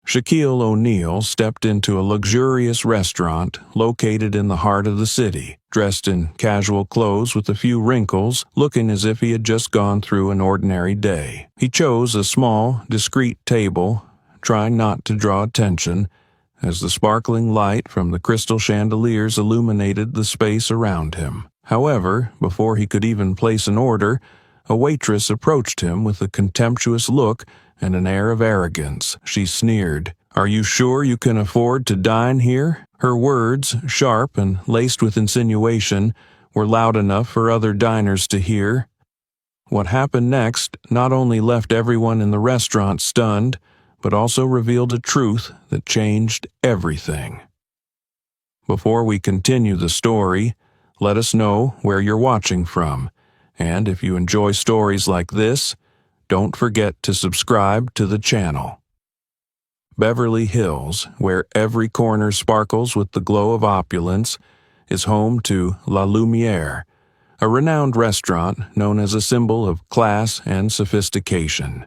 Shaquille O'Neal stepped into a luxurious restaurant located in the heart of the city, dressed in casual clothes with a few wrinkles, looking as if he had just gone through an ordinary day. He chose a small, discreet table, trying not to draw attention, as the sparkling light from the crystal chandeliers illuminated the space around him. However, before he could even place an order, a waitress approached him with a contemptuous look and an air of arrogance. She sneered, "Are you sure you can afford to dine here?" Her words, sharp and laced with insinuation, were loud enough for other diners to hear. What happened next not only left everyone in the restaurant stunned, but also revealed a truth that changed everything. Before we continue the story, let us know where you're watching from, and if you enjoy stories like this, don't forget to subscribe to the channel. Beverly Hills, where every corner sparkles with the glow of opulence, is home to La Lumiere, a renowned restaurant known as a symbol of class and sophistication.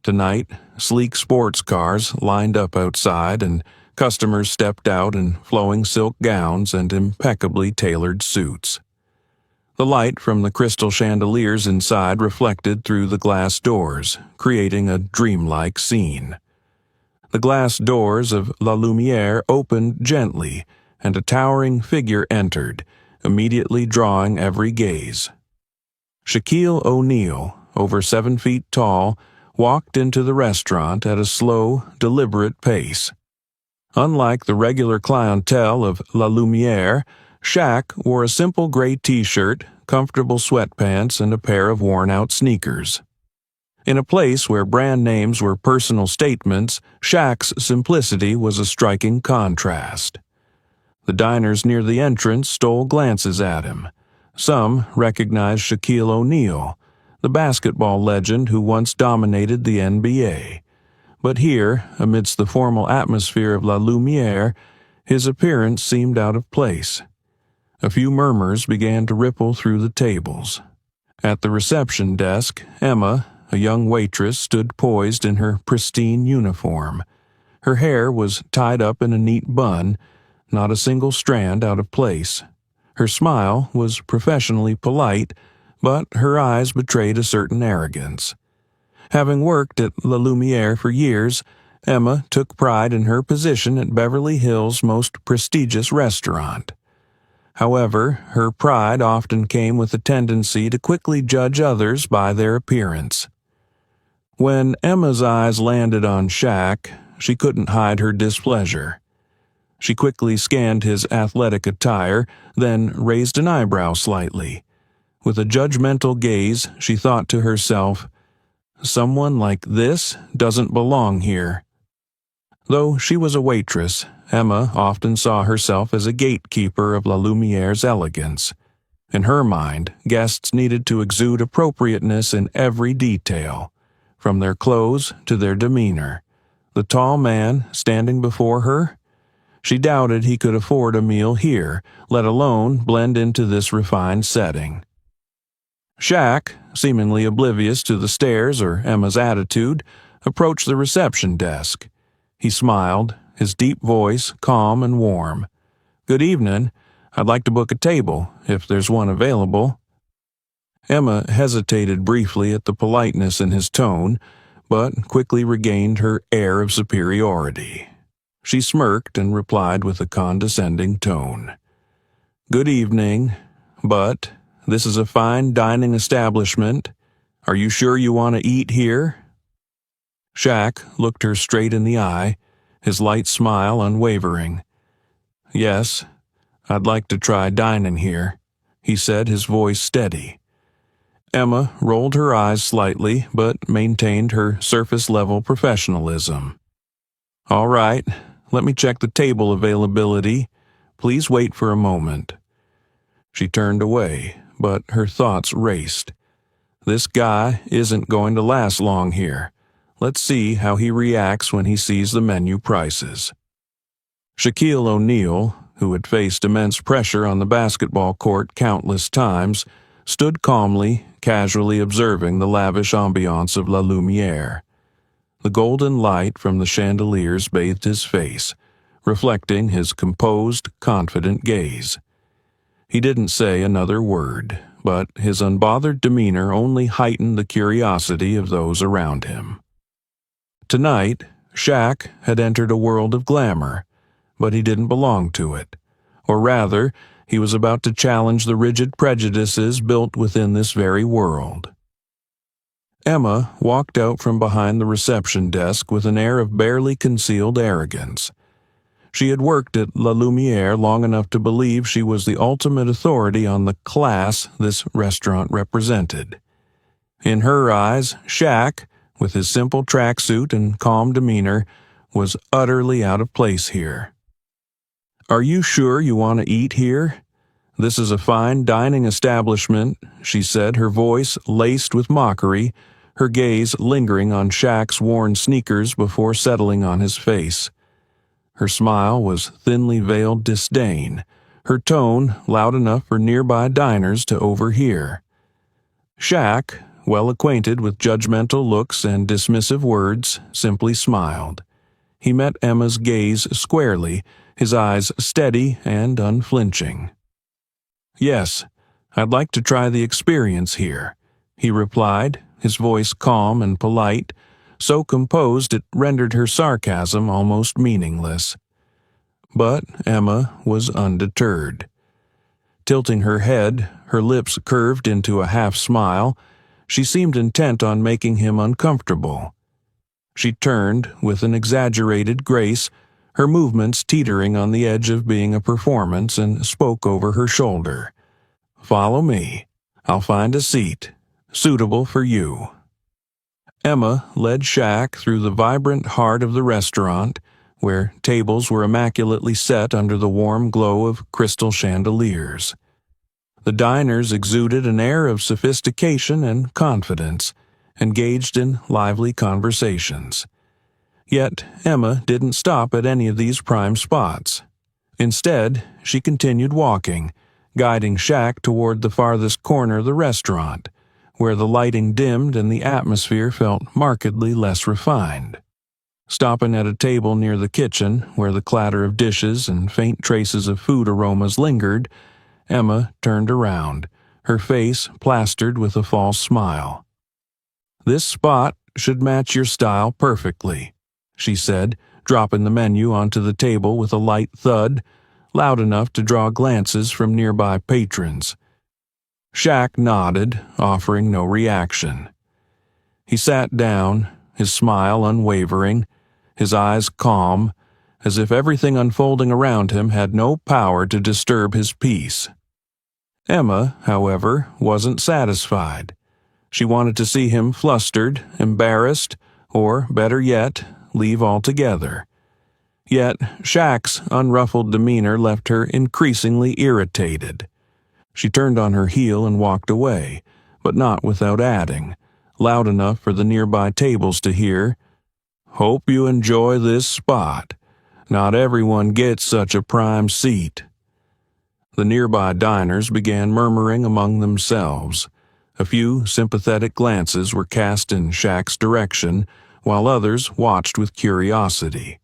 Tonight, sleek sports cars lined up outside and customers stepped out in flowing silk gowns and impeccably tailored suits. The light from the crystal chandeliers inside reflected through the glass doors, creating a dreamlike scene. The glass doors of La Lumiere opened gently, and a towering figure entered, immediately drawing every gaze. Shaquille O'Neal, over 7 feet tall, walked into the restaurant at a slow, deliberate pace. Unlike the regular clientele of La Lumiere, Shaq wore a simple gray t-shirt, comfortable sweatpants, and a pair of worn-out sneakers. In a place where brand names were personal statements, Shaq's simplicity was a striking contrast. The diners near the entrance stole glances at him. Some recognized Shaquille O'Neal, the basketball legend who once dominated the NBA. But here, amidst the formal atmosphere of La Lumiere, his appearance seemed out of place. A few murmurs began to ripple through the tables. At the reception desk, Emma, a young waitress, stood poised in her pristine uniform. Her hair was tied up in a neat bun, not a single strand out of place. Her smile was professionally polite, but her eyes betrayed a certain arrogance. Having worked at La Lumiere for years, Emma took pride in her position at Beverly Hills' most prestigious restaurant. However, her pride often came with a tendency to quickly judge others by their appearance. When Emma's eyes landed on Shaq, she couldn't hide her displeasure. She quickly scanned his athletic attire, then raised an eyebrow slightly. With a judgmental gaze, she thought to herself, "Someone like this doesn't belong here." Though she was a waitress, Emma often saw herself as a gatekeeper of La Lumiere's elegance. In her mind, guests needed to exude appropriateness in every detail, from their clothes to their demeanor. The tall man standing before her? She doubted he could afford a meal here, let alone blend into this refined setting. Shaq, seemingly oblivious to the stares or Emma's attitude, approached the reception desk. He smiled, his deep voice calm and warm. "Good evening. I'd like to book a table, if there's one available." Emma hesitated briefly at the politeness in his tone, but quickly regained her air of superiority. She smirked and replied with a condescending tone. "Good evening, but this is a fine dining establishment. Are you sure you want to eat here?" Shaq looked her straight in the eye, his light smile unwavering. "Yes, I'd like to try dining here," he said, his voice steady. Emma rolled her eyes slightly, but maintained her surface-level professionalism. "All right, let me check the table availability. Please wait for a moment." She turned away, but her thoughts raced. This guy isn't going to last long here. Let's see how he reacts when he sees the menu prices. Shaquille O'Neal, who had faced immense pressure on the basketball court countless times, stood calmly, casually observing the lavish ambiance of La Lumiere. The golden light from the chandeliers bathed his face, reflecting his composed, confident gaze. He didn't say another word, but his unbothered demeanor only heightened the curiosity of those around him. Tonight, Shaq had entered a world of glamour, but he didn't belong to it. Or rather, he was about to challenge the rigid prejudices built within this very world. Emma walked out from behind the reception desk with an air of barely concealed arrogance. She had worked at La Lumiere long enough to believe she was the ultimate authority on the class this restaurant represented. In her eyes, Shaq, with his simple tracksuit and calm demeanor, was utterly out of place here. "Are you sure you want to eat here? This is a fine dining establishment," she said, her voice laced with mockery, her gaze lingering on Shaq's worn sneakers before settling on his face. Her smile was thinly veiled disdain, her tone loud enough for nearby diners to overhear. Shaq, well acquainted with judgmental looks and dismissive words, simply smiled. He met Emma's gaze squarely, his eyes steady and unflinching. "Yes, I'd like to try the experience here," he replied, his voice calm and polite, so composed it rendered her sarcasm almost meaningless. But Emma was undeterred. Tilting her head, her lips curved into a half-smile, she seemed intent on making him uncomfortable. She turned with an exaggerated grace, her movements teetering on the edge of being a performance, and spoke over her shoulder. "Follow me. I'll find a seat, suitable for you." Emma led Shaq through the vibrant heart of the restaurant, where tables were immaculately set under the warm glow of crystal chandeliers. The diners exuded an air of sophistication and confidence, engaged in lively conversations. Yet Emma didn't stop at any of these prime spots. Instead, she continued walking, guiding Shaq toward the farthest corner of the restaurant, where the lighting dimmed and the atmosphere felt markedly less refined. Stopping at a table near the kitchen, where the clatter of dishes and faint traces of food aromas lingered, Emma turned around, her face plastered with a false smile. "This spot should match your style perfectly," she said, dropping the menu onto the table with a light thud, loud enough to draw glances from nearby patrons. Shaq nodded, offering no reaction. He sat down, his smile unwavering, his eyes calm, as if everything unfolding around him had no power to disturb his peace. Emma, however, wasn't satisfied. She wanted to see him flustered, embarrassed, or, better yet, leave altogether. Yet Shaq's unruffled demeanor left her increasingly irritated. She turned on her heel and walked away, but not without adding, loud enough for the nearby tables to hear, "Hope you enjoy this spot. Not everyone gets such a prime seat." The nearby diners began murmuring among themselves. A few sympathetic glances were cast in Shaq's direction, while others watched with curiosity.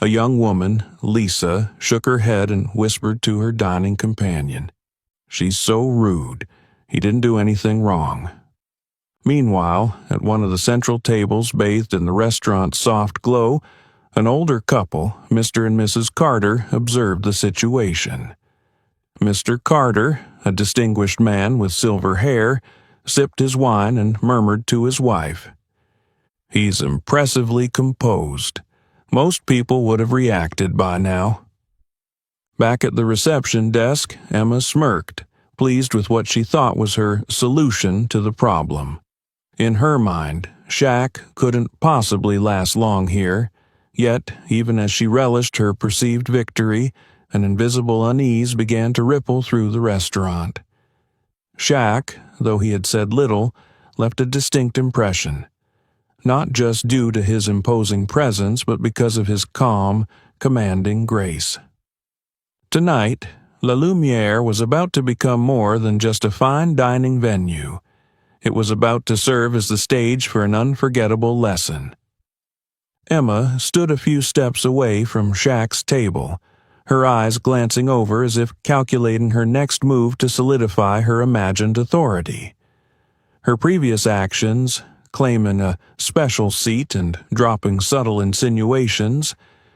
A young woman, Lisa, shook her head and whispered to her dining companion, "She's so rude. He didn't do anything wrong." Meanwhile, at one of the central tables bathed in the restaurant's soft glow, an older couple, Mr. and Mrs. Carter, observed the situation. Mr. Carter, a distinguished man with silver hair, sipped his wine and murmured to his wife, "He's impressively composed. Most people would have reacted by now." Back at the reception desk, Emma smirked, pleased with what she thought was her solution to the problem. In her mind, Shaq couldn't possibly last long here, yet, even as she relished her perceived victory, an invisible unease began to ripple through the restaurant. Shaq, though he had said little, left a distinct impression, not just due to his imposing presence, but because of his calm, commanding grace. Tonight, La Lumiere was about to become more than just a fine dining venue. It was about to serve as the stage for an unforgettable lesson. Emma stood a few steps away from Shaq's table, her eyes glancing over as if calculating her next move to solidify her imagined authority. Her previous actions, claiming a special seat and dropping subtle insinuations,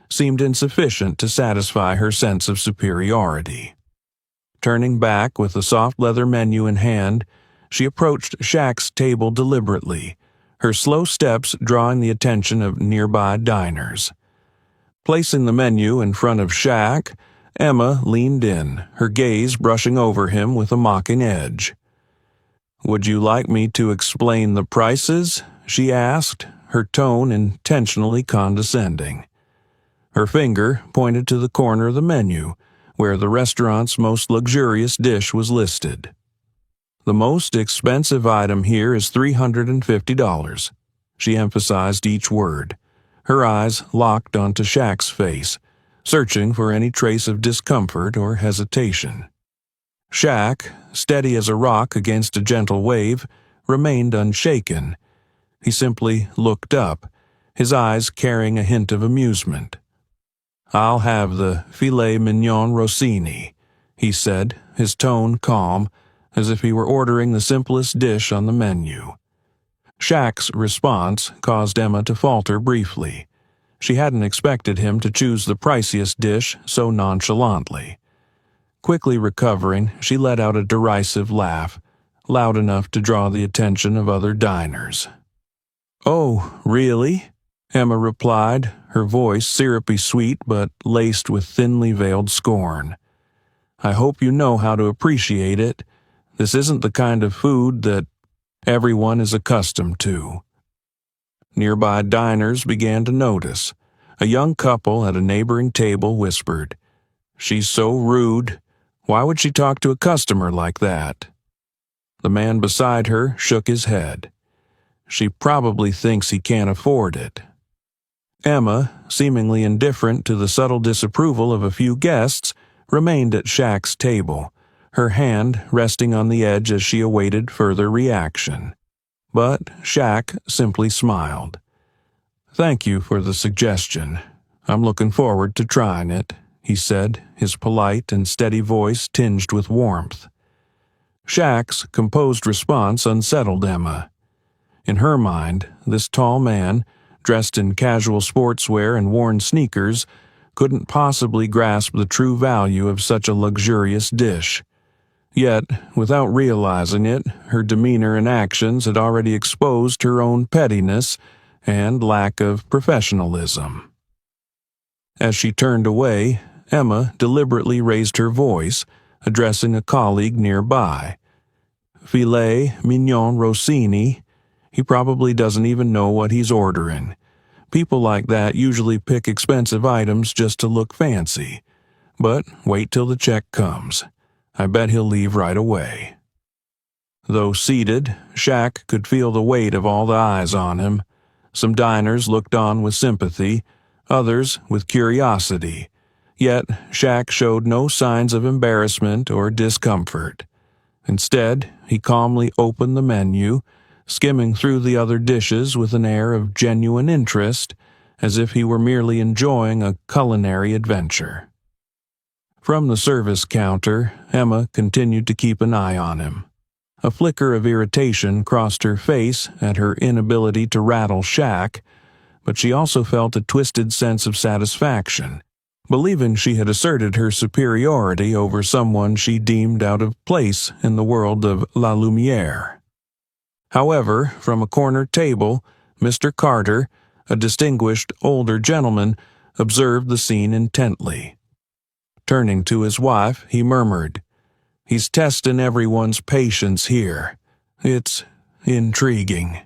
seemed insufficient to satisfy her sense of superiority. Turning back with the soft leather menu in hand, she approached Shaq's table deliberately, her slow steps drawing the attention of nearby diners. Placing the menu in front of Shaq, Emma leaned in, her gaze brushing over him with a mocking edge. "Would you like me to explain the prices?" she asked, her tone intentionally condescending. Her finger pointed to the corner of the menu, where the restaurant's most luxurious dish was listed. "The most expensive item here is $350. She emphasized each word, her eyes locked onto Shaq's face, searching for any trace of discomfort or hesitation. Shaq, steady as a rock against a gentle wave, remained unshaken. He simply looked up, his eyes carrying a hint of amusement. "I'll have the filet mignon Rossini," he said, his tone calm, as if he were ordering the simplest dish on the menu. Shaq's response caused Emma to falter briefly. She hadn't expected him to choose the priciest dish so nonchalantly. Quickly recovering, she let out a derisive laugh, loud enough to draw the attention of other diners. "Oh, really?" Emma replied, her voice syrupy sweet but laced with thinly veiled scorn. "I hope you know how to appreciate it. This isn't the kind of food that everyone is accustomed to." Nearby diners began to notice. A young couple at a neighboring table whispered, "She's so rude. Why would she talk to a customer like that?" The man beside her shook his head. "She probably thinks he can't afford it." Emma, seemingly indifferent to the subtle disapproval of a few guests, remained at Shaq's table, her hand resting on the edge as she awaited further reaction. But Shaq simply smiled. "Thank you for the suggestion. I'm looking forward to trying it," he said, his polite and steady voice tinged with warmth. Shaq's composed response unsettled Emma. In her mind, this tall man, dressed in casual sportswear and worn sneakers, couldn't possibly grasp the true value of such a luxurious dish. Yet, without realizing it, her demeanor and actions had already exposed her own pettiness and lack of professionalism. As she turned away, Emma deliberately raised her voice, addressing a colleague nearby. "Filet mignon Rossini? He probably doesn't even know what he's ordering. People like that usually pick expensive items just to look fancy. But wait till the check comes. I bet he'll leave right away." Though seated, Shaq could feel the weight of all the eyes on him. Some diners looked on with sympathy, others with curiosity. Yet Shaq showed no signs of embarrassment or discomfort. Instead, he calmly opened the menu, skimming through the other dishes with an air of genuine interest, as if he were merely enjoying a culinary adventure. From the service counter, Emma continued to keep an eye on him. A flicker of irritation crossed her face at her inability to rattle Shaq, but she also felt a twisted sense of satisfaction, believing she had asserted her superiority over someone she deemed out of place in the world of La Lumière. However, from a corner table, Mr. Carter, a distinguished older gentleman, observed the scene intently. Turning to his wife, he murmured, "He's testing everyone's patience here. It's intriguing."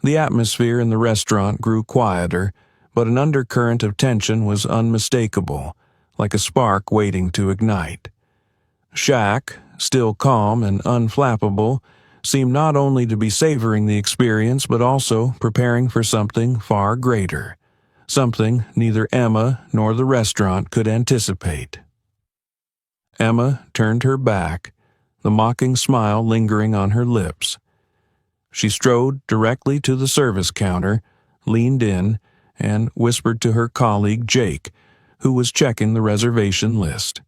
The atmosphere in the restaurant grew quieter, but an undercurrent of tension was unmistakable, like a spark waiting to ignite. Shaq, still calm and unflappable, seemed not only to be savoring the experience but also preparing for something far greater, something neither Emma nor the restaurant could anticipate. Emma turned her back, the mocking smile lingering on her lips. She strode directly to the service counter, leaned in, and whispered to her colleague Jake, who was checking the reservation list.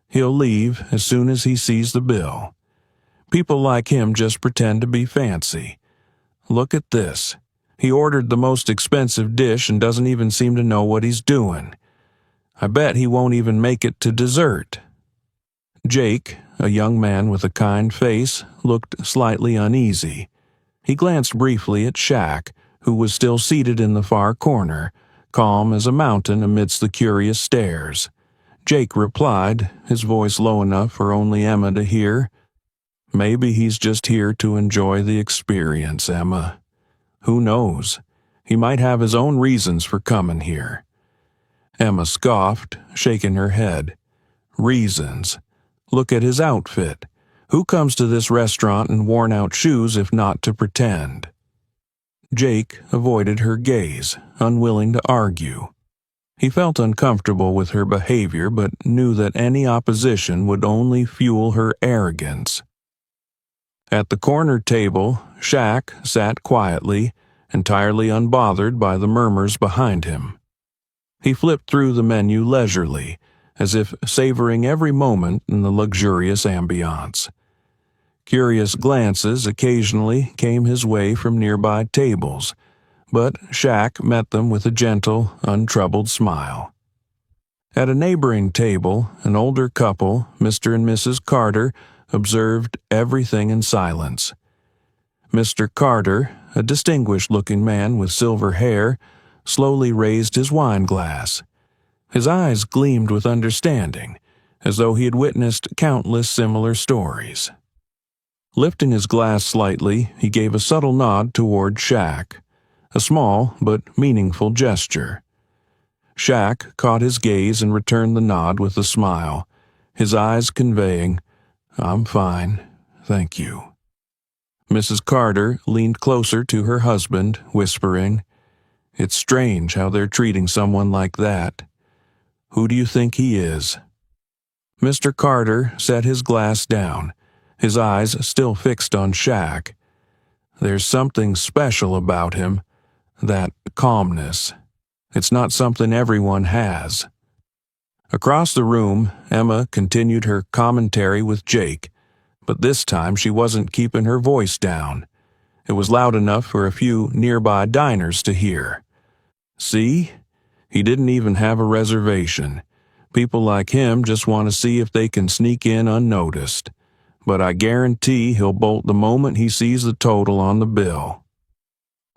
He'll leave as soon as he sees the bill. People like him just pretend to be fancy. Look at this. He ordered the most expensive dish and doesn't even seem to know what he's doing. I bet he won't even make it to dessert. Jake, a young man with a kind face, looked slightly uneasy. He glanced briefly at Shaq, who was still seated in the far corner, calm as a mountain amidst the curious stares. Jake replied, his voice low enough for only Emma to hear, "Maybe he's just here to enjoy the experience, Emma. Who knows? He might have his own reasons for coming here." Emma scoffed, shaking her head. Reasons? Look at his outfit. Who comes to this restaurant in worn-out shoes if not to pretend? Jake avoided her gaze, unwilling to argue. He felt uncomfortable with her behavior, but knew that any opposition would only fuel her arrogance. At the corner table, Shaq sat quietly, entirely unbothered by the murmurs behind him. He flipped through the menu leisurely, as if savoring every moment in the luxurious ambiance. Curious glances occasionally came his way from nearby tables, but Shaq met them with a gentle, untroubled smile. At a neighboring table, an older couple, Mr. and Mrs. Carter, observed everything in silence. Mr. Carter, a distinguished-looking man with silver hair, slowly raised his wine glass. His eyes gleamed with understanding, as though he had witnessed countless similar stories. Lifting his glass slightly, he gave a subtle nod toward Shaq, a small but meaningful gesture. Shaq caught his gaze and returned the nod with a smile, his eyes conveying, "I'm fine, thank you." Mrs. Carter leaned closer to her husband, whispering, "It's strange how they're treating someone like that. Who do you think he is?" Mr. Carter set his glass down, his eyes still fixed on Shaq. "There's something special about him, that calmness. It's not something everyone has." Across the room, Emma continued her commentary with Jake, but this time she wasn't keeping her voice down. It was loud enough for a few nearby diners to hear. "See? He didn't even have a reservation. People like him just want to see if they can sneak in unnoticed. But I guarantee he'll bolt the moment he sees the total on the bill."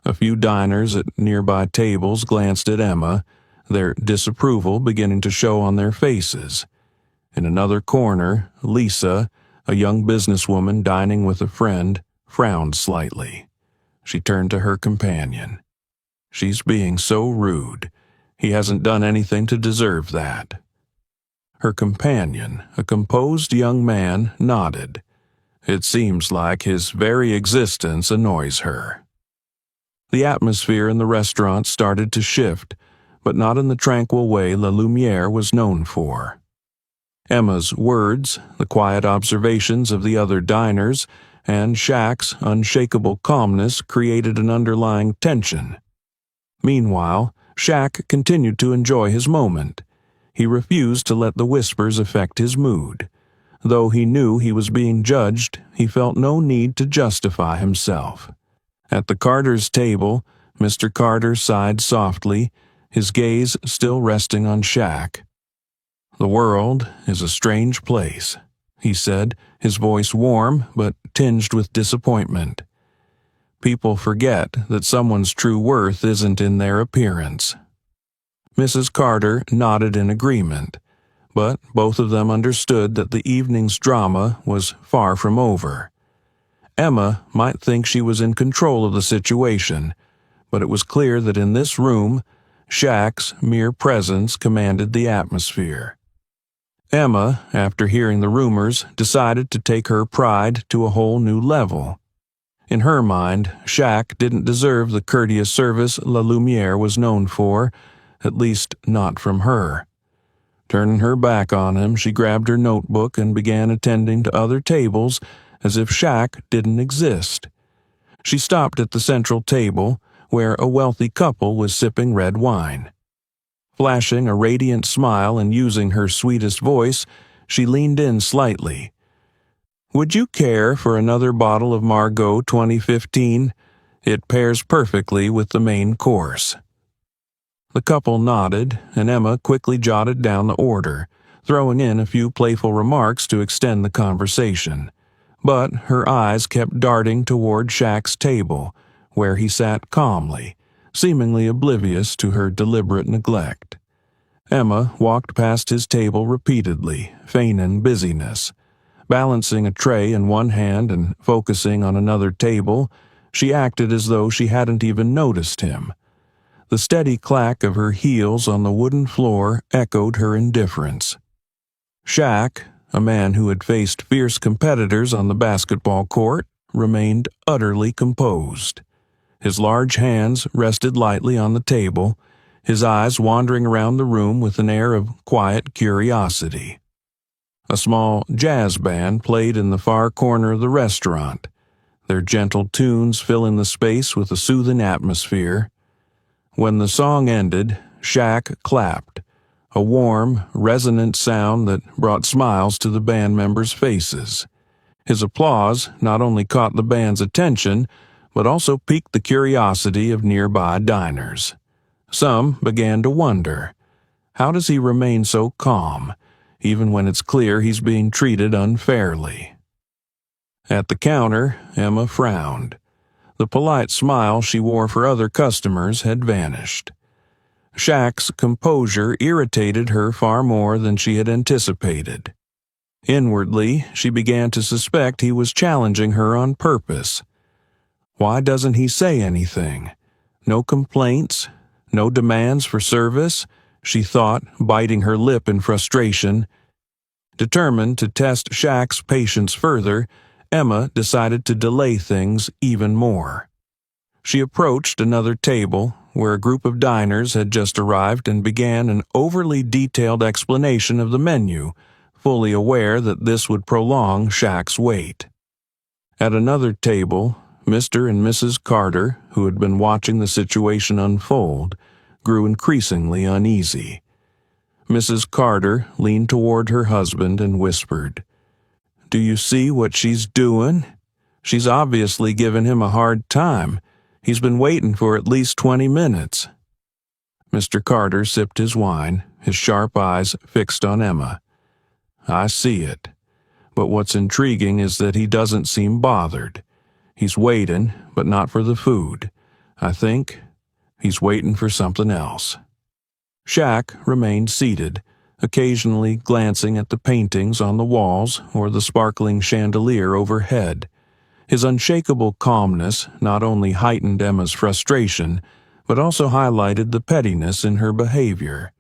A few diners at nearby tables glanced at Emma, their disapproval beginning to show on their faces. In another corner, Lisa, a young businesswoman dining with a friend, frowned slightly. She turned to her companion. "She's being so rude. He hasn't done anything to deserve that." Her companion, a composed young man, nodded. It seems like his very existence annoys her. The atmosphere in the restaurant started to shift, but not in the tranquil way La Lumiere was known for. Emma's words, the quiet observations of the other diners, and Shaq's unshakable calmness created an underlying tension. Meanwhile, Shaq continued to enjoy his moment. He refused to let the whispers affect his mood. Though he knew he was being judged, he felt no need to justify himself. At the Carters' table, Mr. Carter sighed softly, his gaze still resting on Shaq. "The world is a strange place," he said, his voice warm but tinged with disappointment. "People forget that someone's true worth isn't in their appearance." Mrs. Carter nodded in agreement, but both of them understood that the evening's drama was far from over. Emma might think she was in control of the situation, but it was clear that in this room, Shaq's mere presence commanded the atmosphere. Emma, after hearing the rumors, decided to take her pride to a whole new level. In her mind, Shaq didn't deserve the courteous service La Lumiere was known for, at least not from her. Turning her back on him, she grabbed her notebook and began attending to other tables as if Shaq didn't exist. She stopped at the central table, where a wealthy couple was sipping red wine. Flashing a radiant smile and using her sweetest voice, she leaned in slightly. "Would you care for another bottle of Margaux 2015? It pairs perfectly with the main course." The couple nodded, and Emma quickly jotted down the order, throwing in a few playful remarks to extend the conversation. But her eyes kept darting toward Shaq's table, where he sat calmly, seemingly oblivious to her deliberate neglect. Emma walked past his table repeatedly, feigning busyness. Balancing a tray in one hand and focusing on another table, she acted as though she hadn't even noticed him. The steady clack of her heels on the wooden floor echoed her indifference. Shaq, a man who had faced fierce competitors on the basketball court, remained utterly composed. His large hands rested lightly on the table, his eyes wandering around the room with an air of quiet curiosity. A small jazz band played in the far corner of the restaurant, their gentle tunes filling the space with a soothing atmosphere. When the song ended, Shaq clapped, a warm, resonant sound that brought smiles to the band members' faces. His applause not only caught the band's attention, but also piqued the curiosity of nearby diners. Some began to wonder, how does he remain so calm, even when it's clear he's being treated unfairly? At the counter, Emma frowned. The polite smile she wore for other customers had vanished. Shaq's composure irritated her far more than she had anticipated. Inwardly, she began to suspect he was challenging her on purpose. Why doesn't he say anything? No complaints, no demands for service, she thought, biting her lip in frustration. Determined to test Shaq's patience further, Emma decided to delay things even more. She approached another table, where a group of diners had just arrived, and began an overly detailed explanation of the menu, fully aware that this would prolong Shaq's wait. At another table, Mr. and Mrs. Carter, who had been watching the situation unfold, grew increasingly uneasy. Mrs. Carter leaned toward her husband and whispered, "Do you see what she's doing? She's obviously giving him a hard time. He's been waiting for at least 20 minutes." Mr. Carter sipped his wine, his sharp eyes fixed on Emma. "I see it. But what's intriguing is that he doesn't seem bothered. He's waiting, but not for the food. I think he's waiting for something else." Shaq remained seated, occasionally glancing at the paintings on the walls or the sparkling chandelier overhead. His unshakable calmness not only heightened Emma's frustration, but also highlighted the pettiness in her behavior.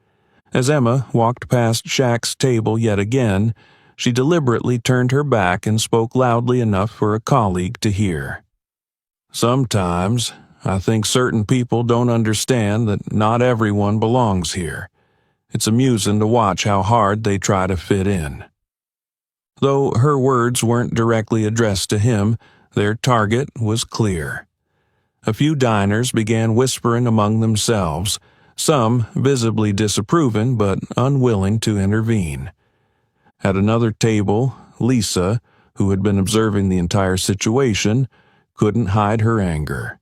As Emma walked past Shaq's table yet again, she deliberately turned her back and spoke loudly enough for a colleague to hear. "Sometimes, I think certain people don't understand that not everyone belongs here. It's amusing to watch how hard they try to fit in." Though her words weren't directly addressed to him, their target was clear. A few diners began whispering among themselves, some visibly disapproving but unwilling to intervene. At another table, Lisa, who had been observing the entire situation, couldn't hide her anger.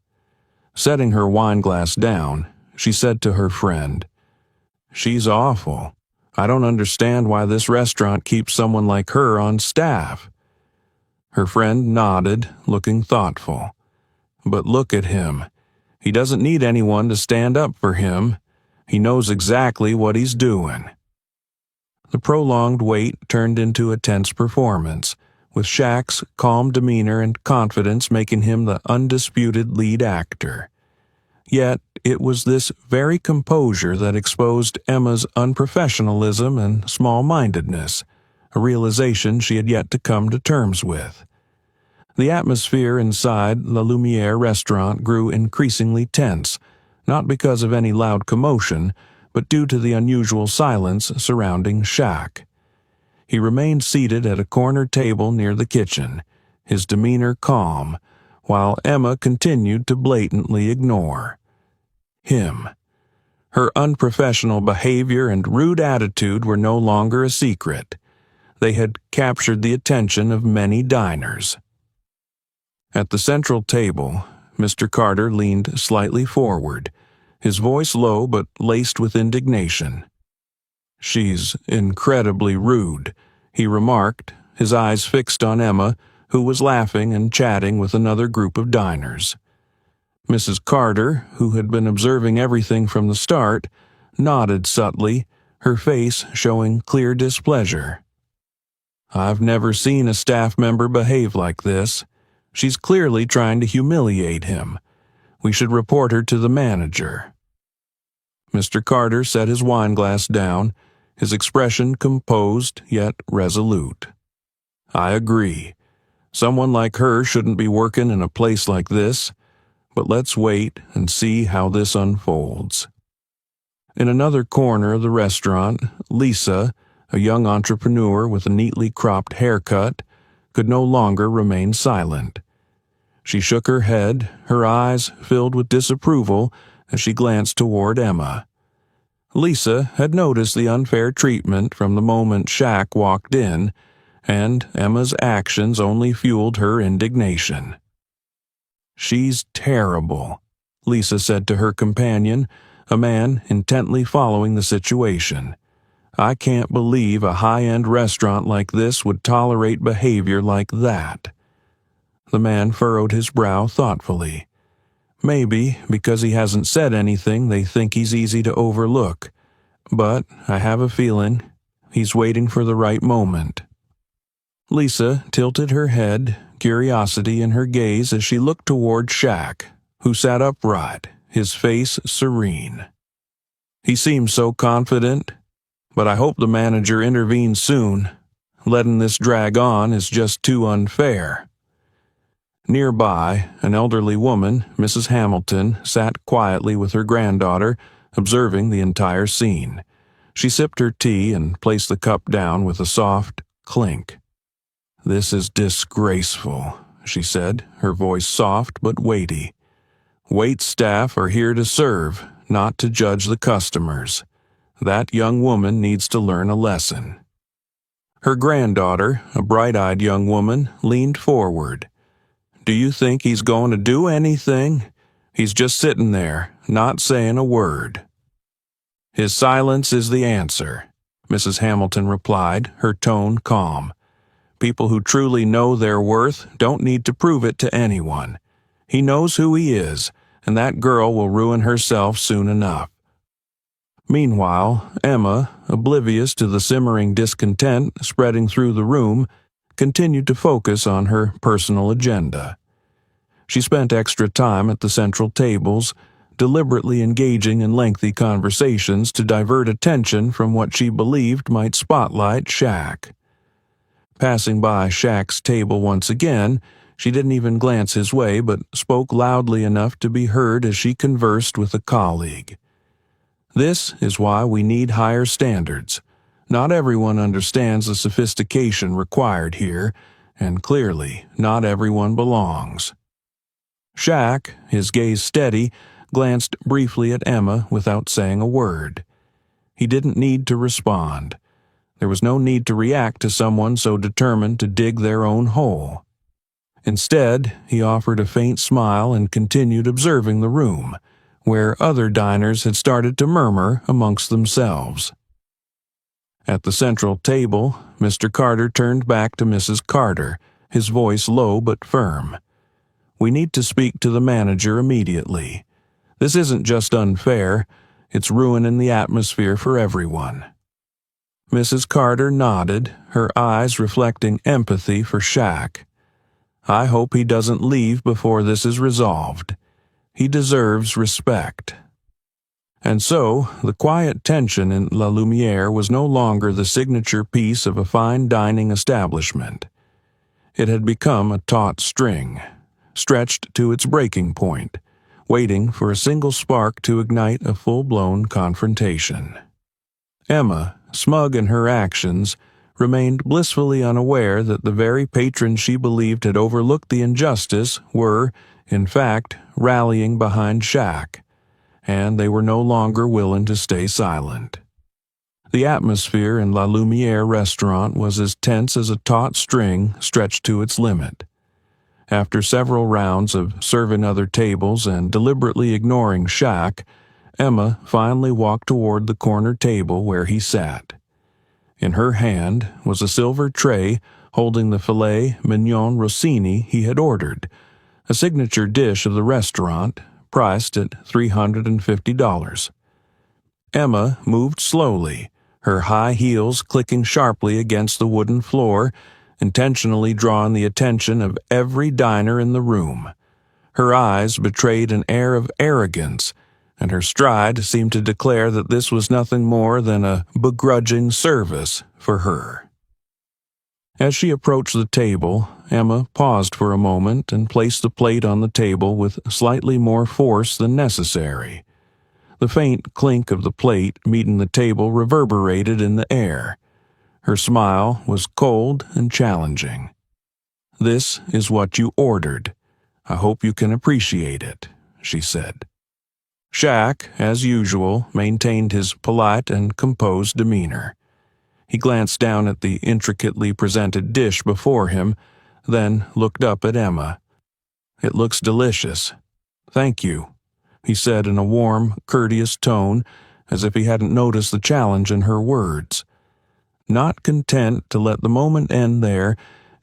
Setting her wineglass down, she said to her friend, "She's awful. I don't understand why this restaurant keeps someone like her on staff." Her friend nodded, looking thoughtful. "But look at him. He doesn't need anyone to stand up for him. He knows exactly what he's doing." The prolonged wait turned into a tense performance, with Shaq's calm demeanor and confidence making him the undisputed lead actor. Yet it was this very composure that exposed Emma's unprofessionalism and small-mindedness, a realization she had yet to come to terms with. The atmosphere inside La Lumiere restaurant grew increasingly tense, not because of any loud commotion, but due to the unusual silence surrounding Shaq. He remained seated at a corner table near the kitchen, his demeanor calm, while Emma continued to blatantly ignore. him. Her unprofessional behavior and rude attitude were no longer a secret. They had captured the attention of many diners. At the central table, Mr. Carter leaned slightly forward, his voice low but laced with indignation. "She's incredibly rude," he remarked, his eyes fixed on Emma, who was laughing and chatting with another group of diners. Mrs. Carter, who had been observing everything from the start, nodded subtly, her face showing clear displeasure. "I've never seen a staff member behave like this. She's clearly trying to humiliate him. We should report her to the manager." Mr. Carter set his wineglass down, his expression composed yet resolute. "I agree. Someone like her shouldn't be working in a place like this, but let's wait and see how this unfolds." In another corner of the restaurant, Lisa, a young entrepreneur with a neatly cropped haircut, could no longer remain silent. She shook her head, her eyes filled with disapproval as she glanced toward Emma. Lisa had noticed the unfair treatment from the moment Shaq walked in, and Emma's actions only fueled her indignation. "She's terrible," Lisa said to her companion, a man intently following the situation. "I can't believe a high-end restaurant like this would tolerate behavior like that." The man furrowed his brow thoughtfully. "Maybe because he hasn't said anything they think he's easy to overlook, but I have a feeling he's waiting for the right moment." Lisa tilted her head, curiosity in her gaze as she looked toward Shaq, who sat upright, his face serene. "He seems so confident, but I hope the manager intervenes soon. Letting this drag on is just too unfair." Nearby, an elderly woman, Mrs. Hamilton, sat quietly with her granddaughter, observing the entire scene. She sipped her tea and placed the cup down with a soft clink. "This is disgraceful," she said, her voice soft but weighty. "Wait staff are here to serve, not to judge the customers. That young woman needs to learn a lesson." Her granddaughter, a bright-eyed young woman, leaned forward. "Do you think he's going to do anything? He's just sitting there, not saying a word." "His silence is the answer," Mrs. Hamilton replied, her tone calm. "People who truly know their worth don't need to prove it to anyone. He knows who he is, and that girl will ruin herself soon enough." Meanwhile, Emma, oblivious to the simmering discontent spreading through the room, continued to focus on her personal agenda. She spent extra time at the central tables, deliberately engaging in lengthy conversations to divert attention from what she believed might spotlight Shaq. Passing by Shaq's table once again, she didn't even glance his way but spoke loudly enough to be heard as she conversed with a colleague. "This is why we need higher standards. Not everyone understands the sophistication required here, and clearly not everyone belongs." Shaq, his gaze steady, glanced briefly at Emma without saying a word. He didn't need to respond. There was no need to react to someone so determined to dig their own hole. Instead, he offered a faint smile and continued observing the room, where other diners had started to murmur amongst themselves. At the central table, Mr. Carter turned back to Mrs. Carter, his voice low but firm. "We need to speak to the manager immediately. This isn't just unfair, it's ruining the atmosphere for everyone." Mrs. Carter nodded, her eyes reflecting empathy for Shaq. "I hope he doesn't leave before this is resolved. He deserves respect." And so, the quiet tension in La Lumiere was no longer the signature piece of a fine dining establishment. It had become a taut string, stretched to its breaking point, waiting for a single spark to ignite a full-blown confrontation. Emma, smug in her actions, remained blissfully unaware that the very patrons she believed had overlooked the injustice were, in fact, rallying behind Shaq, and they were no longer willing to stay silent. The atmosphere in La Lumiere restaurant was as tense as a taut string stretched to its limit. After several rounds of serving other tables and deliberately ignoring Shaq, Emma finally walked toward the corner table where he sat. In her hand was a silver tray holding the filet mignon rossini he had ordered, a signature dish of the restaurant, priced at $350. Emma moved slowly, her high heels clicking sharply against the wooden floor, intentionally drawing the attention of every diner in the room. Her eyes betrayed an air of arrogance, and her stride seemed to declare that this was nothing more than a begrudging service for her. As she approached the table, Emma paused for a moment and placed the plate on the table with slightly more force than necessary. The faint clink of the plate meeting the table reverberated in the air. Her smile was cold and challenging. "This is what you ordered. I hope you can appreciate it," she said. Shaq, as usual, maintained his polite and composed demeanor. He glanced down at the intricately presented dish before him, then looked up at Emma. "It looks delicious. Thank you," he said in a warm, courteous tone, as if he hadn't noticed the challenge in her words. Not content to let the moment end there,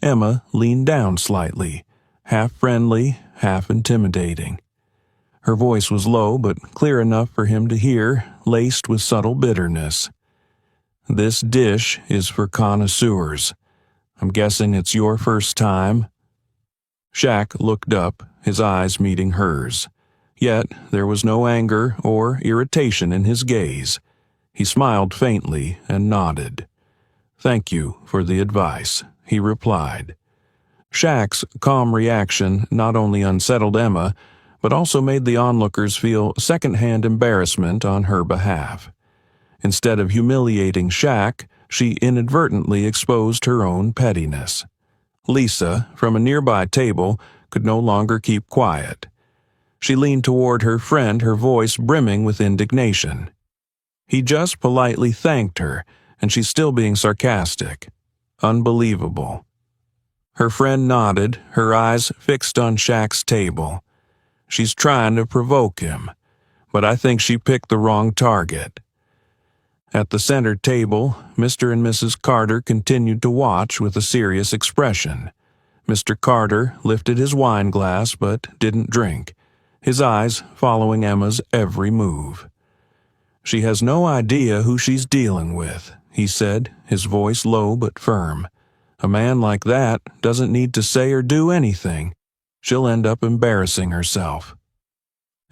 Emma leaned down slightly, half friendly, half intimidating. Her voice was low but clear enough for him to hear, laced with subtle bitterness. "This dish is for connoisseurs. I'm guessing it's your first time?" Shaq looked up, his eyes meeting hers. Yet there was no anger or irritation in his gaze. He smiled faintly and nodded. "Thank you for the advice," he replied. Shaq's calm reaction not only unsettled Emma, but also made the onlookers feel second-hand embarrassment on her behalf. Instead of humiliating Shaq, she inadvertently exposed her own pettiness. Lisa, from a nearby table, could no longer keep quiet. She leaned toward her friend, her voice brimming with indignation. He just politely thanked her, and she's still being sarcastic. Unbelievable. Her friend nodded, her eyes fixed on Shaq's table. She's trying to provoke him, but I think she picked the wrong target. At the center table, Mr. and Mrs. Carter continued to watch with a serious expression. Mr. Carter lifted his wine glass but didn't drink, his eyes following Emma's every move. "She has no idea who she's dealing with," he said, his voice low but firm. "A man like that doesn't need to say or do anything. She'll end up embarrassing herself."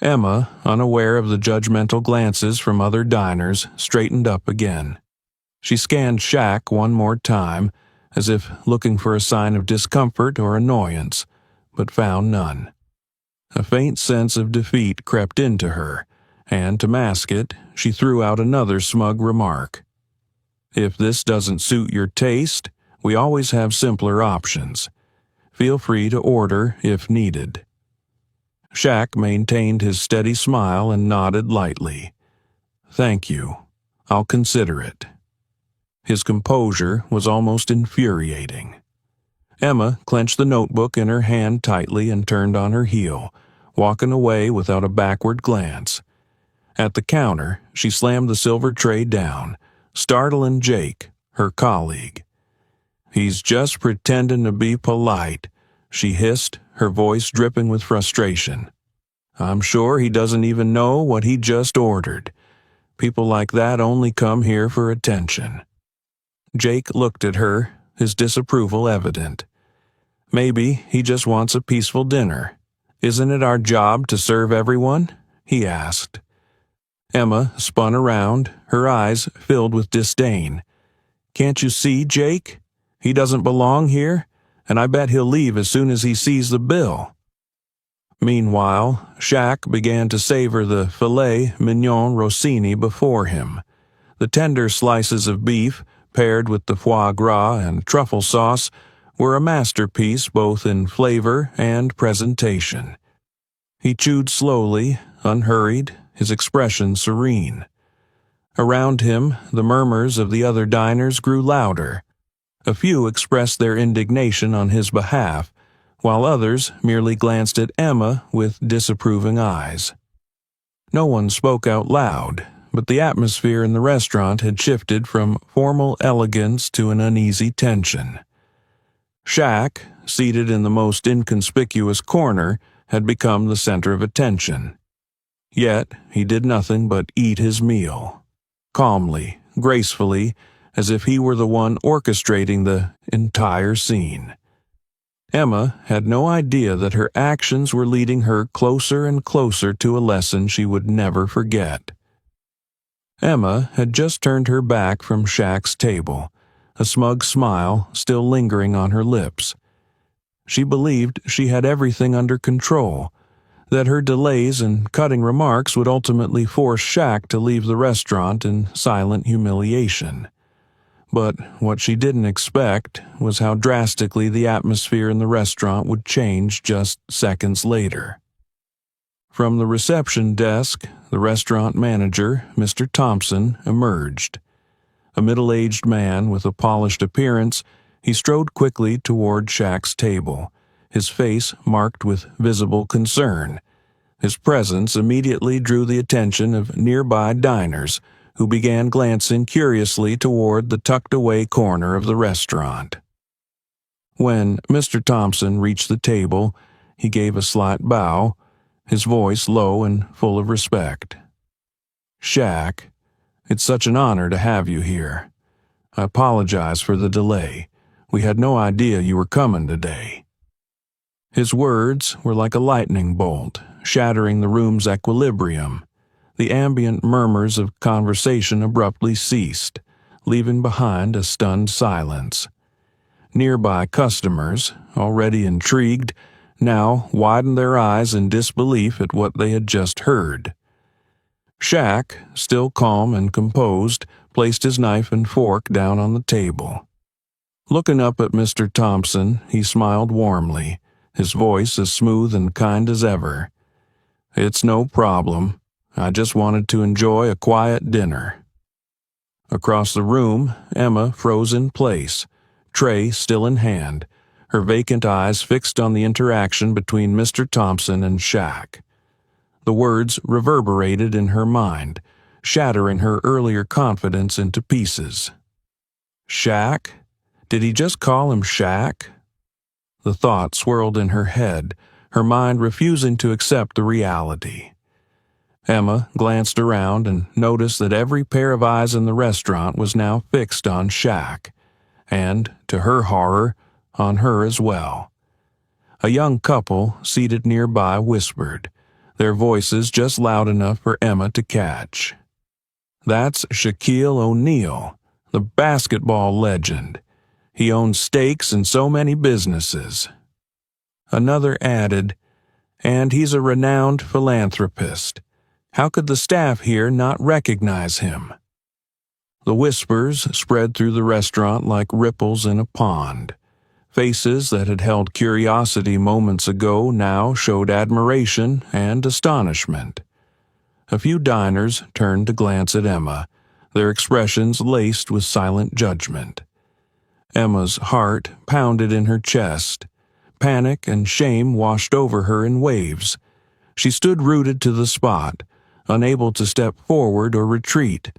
Emma, unaware of the judgmental glances from other diners, straightened up again. She scanned Shaq one more time, as if looking for a sign of discomfort or annoyance, but found none. A faint sense of defeat crept into her, and to mask it, she threw out another smug remark. "If this doesn't suit your taste, we always have simpler options. Feel free to order if needed." Shaq maintained his steady smile and nodded lightly. "Thank you. I'll consider it." His composure was almost infuriating. Emma clenched the notebook in her hand tightly and turned on her heel, walking away without a backward glance. At the counter, she slammed the silver tray down, startling Jake, her colleague. "He's just pretending to be polite," she hissed, her voice dripping with frustration. "I'm sure he doesn't even know what he just ordered. People like that only come here for attention." Jake looked at her, his disapproval evident. "Maybe he just wants a peaceful dinner. Isn't it our job to serve everyone?" he asked. Emma spun around, her eyes filled with disdain. "Can't you see, Jake? He doesn't belong here, and I bet he'll leave as soon as he sees the bill." Meanwhile, Shaq began to savor the filet mignon rossini before him. The tender slices of beef, paired with the foie gras and truffle sauce, were a masterpiece both in flavor and presentation. He chewed slowly, unhurried, his expression serene. Around him, the murmurs of the other diners grew louder. A few expressed their indignation on his behalf, while others merely glanced at Emma with disapproving eyes. No one spoke out loud, but the atmosphere in the restaurant had shifted from formal elegance to an uneasy tension. Shaq, seated in the most inconspicuous corner, had become the center of attention. Yet he did nothing but eat his meal, calmly, gracefully, as if he were the one orchestrating the entire scene. Emma had no idea that her actions were leading her closer and closer to a lesson she would never forget. Emma had just turned her back from Shaq's table, a smug smile still lingering on her lips. She believed she had everything under control, that her delays and cutting remarks would ultimately force Shaq to leave the restaurant in silent humiliation. But what she didn't expect was how drastically the atmosphere in the restaurant would change just seconds later. From the reception desk, the restaurant manager, Mr. Thompson, emerged. A middle-aged man with a polished appearance, he strode quickly toward Shaq's table, his face marked with visible concern. His presence immediately drew the attention of nearby diners, who began glancing curiously toward the tucked-away corner of the restaurant. When Mr. Thompson reached the table, he gave a slight bow, his voice low and full of respect. "Shaq, it's such an honor to have you here. I apologize for the delay. We had no idea you were coming today." His words were like a lightning bolt, shattering the room's equilibrium. The ambient murmurs of conversation abruptly ceased, leaving behind a stunned silence. Nearby customers, already intrigued, now widened their eyes in disbelief at what they had just heard. Shaq, still calm and composed, placed his knife and fork down on the table. Looking up at Mr. Thompson, he smiled warmly, his voice as smooth and kind as ever. "It's no problem. I just wanted to enjoy a quiet dinner." Across the room, Emma froze in place, tray still in hand, her vacant eyes fixed on the interaction between Mr. Thompson and Shaq. The words reverberated in her mind, shattering her earlier confidence into pieces. Shaq? Did he just call him Shaq? The thought swirled in her head, her mind refusing to accept the reality. Emma glanced around and noticed that every pair of eyes in the restaurant was now fixed on Shaq, and, to her horror, on her as well. A young couple seated nearby whispered, their voices just loud enough for Emma to catch. "That's Shaquille O'Neal, the basketball legend. He owns stakes in so many businesses." Another added, "And he's a renowned philanthropist. How could the staff here not recognize him?" The whispers spread through the restaurant like ripples in a pond. Faces that had held curiosity moments ago now showed admiration and astonishment. A few diners turned to glance at Emma, their expressions laced with silent judgment. Emma's heart pounded in her chest. Panic and shame washed over her in waves. She stood rooted to the spot, unable to step forward or retreat.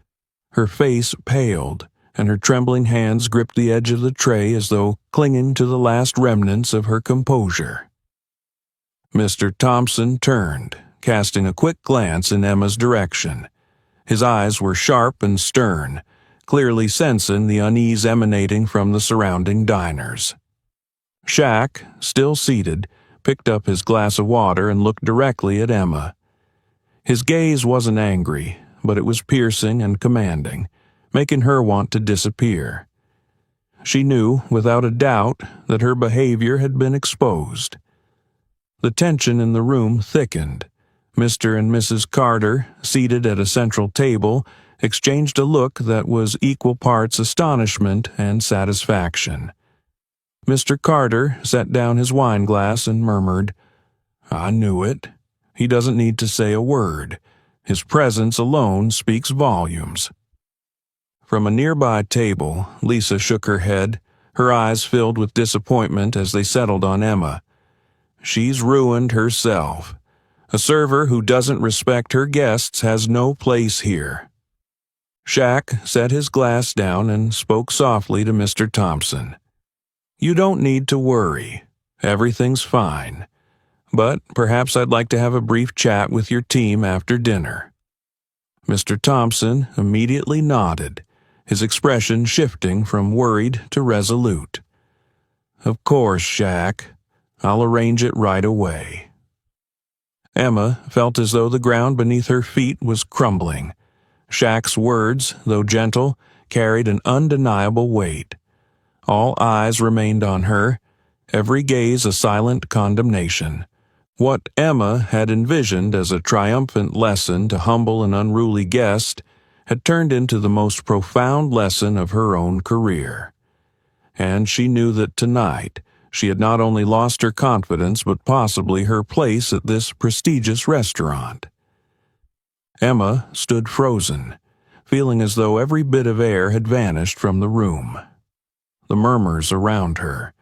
Her face paled, and her trembling hands gripped the edge of the tray as though clinging to the last remnants of her composure. Mr. Thompson turned, casting a quick glance in Emma's direction. His eyes were sharp and stern, clearly sensing the unease emanating from the surrounding diners. Shaq, still seated, picked up his glass of water and looked directly at Emma. His gaze wasn't angry, but it was piercing and commanding, making her want to disappear. She knew, without a doubt, that her behavior had been exposed. The tension in the room thickened. Mr. and Mrs. Carter, seated at a central table, exchanged a look that was equal parts astonishment and satisfaction. Mr. Carter set down his wineglass and murmured, "I knew it. He doesn't need to say a word. His presence alone speaks volumes. From a nearby table, Lisa shook her head, her eyes filled with disappointment as they settled on Emma. She's ruined herself. A server who doesn't respect her guests has no place here. Shaq set his glass down and spoke softly to Mr. Thompson. You don't need to worry. Everything's fine. But perhaps I'd like to have a brief chat with your team after dinner. Mr. Thompson immediately nodded, his expression shifting from worried to resolute. Of course, Shaq. I'll arrange it right away. Emma felt as though the ground beneath her feet was crumbling. Shaq's words, though gentle, carried an undeniable weight. All eyes remained on her, every gaze a silent condemnation. What Emma had envisioned as a triumphant lesson to humble an unruly guest had turned into the most profound lesson of her own career. And she knew that tonight she had not only lost her confidence but possibly her place at this prestigious restaurant. Emma stood frozen, feeling as though every bit of air had vanished from the room. The murmurs around her,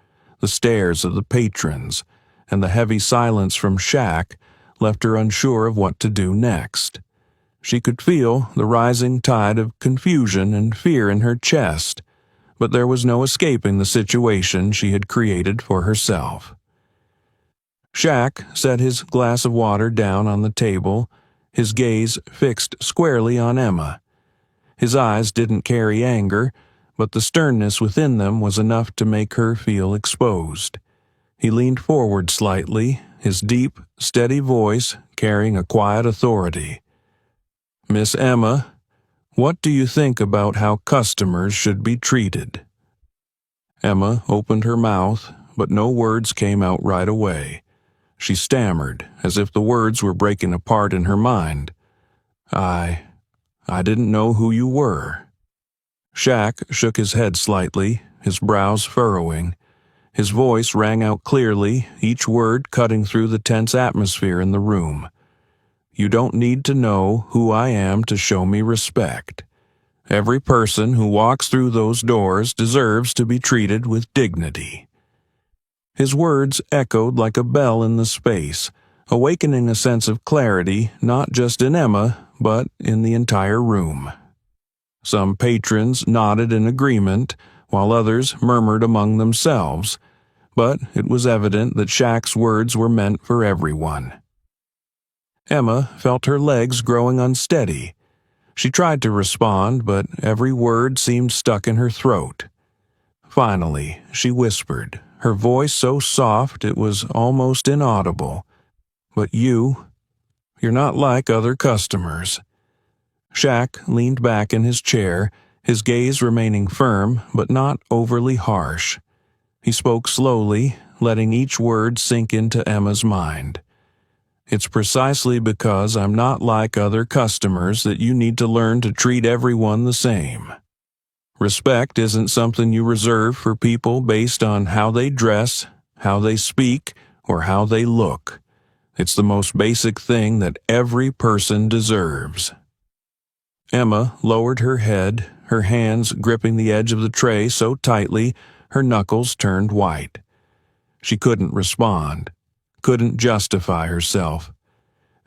the stares of the patrons, and the heavy silence from Shaq left her unsure of what to do next. She could feel the rising tide of confusion and fear in her chest, but there was no escaping the situation she had created for herself. Shaq set his glass of water down on the table, his gaze fixed squarely on Emma. His eyes didn't carry anger, but the sternness within them was enough to make her feel exposed. He leaned forward slightly, his deep, steady voice carrying a quiet authority. Miss Emma, what do you think about how customers should be treated? Emma opened her mouth, but no words came out right away. She stammered, as if the words were breaking apart in her mind. I didn't know who you were. Shaq shook his head slightly, his brows furrowing. His voice rang out clearly, each word cutting through the tense atmosphere in the room. You don't need to know who I am to show me respect. Every person who walks through those doors deserves to be treated with dignity. His words echoed like a bell in the space, awakening a sense of clarity not just in Emma, but in the entire room. Some patrons nodded in agreement, while others murmured among themselves, but it was evident that Shaq's words were meant for everyone. Emma felt her legs growing unsteady. She tried to respond, but every word seemed stuck in her throat. Finally, she whispered, her voice so soft it was almost inaudible. But you're not like other customers. Shaq leaned back in his chair, his gaze remaining firm but not overly harsh. He spoke slowly, letting each word sink into Emma's mind. It's precisely because I'm not like other customers that you need to learn to treat everyone the same. Respect isn't something you reserve for people based on how they dress, how they speak, or how they look. It's the most basic thing that every person deserves. Emma lowered her head, her hands gripping the edge of the tray so tightly her knuckles turned white. She couldn't respond, couldn't justify herself.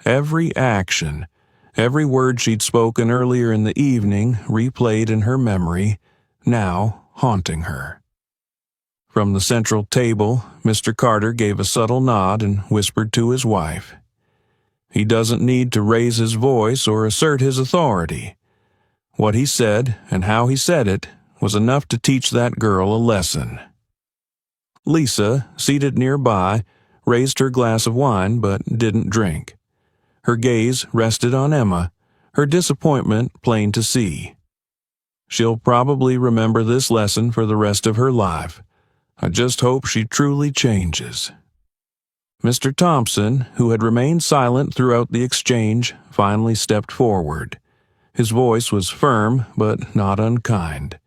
Every action, every word she'd spoken earlier in the evening replayed in her memory, now haunting her. From the central table, Mr. Carter gave a subtle nod and whispered to his wife. He doesn't need to raise his voice or assert his authority. What he said and how he said it was enough to teach that girl a lesson. Lisa, seated nearby, raised her glass of wine but didn't drink. Her gaze rested on Emma, her disappointment plain to see. She'll probably remember this lesson for the rest of her life. I just hope she truly changes. Mr. Thompson, who had remained silent throughout the exchange, finally stepped forward. His voice was firm but not unkind.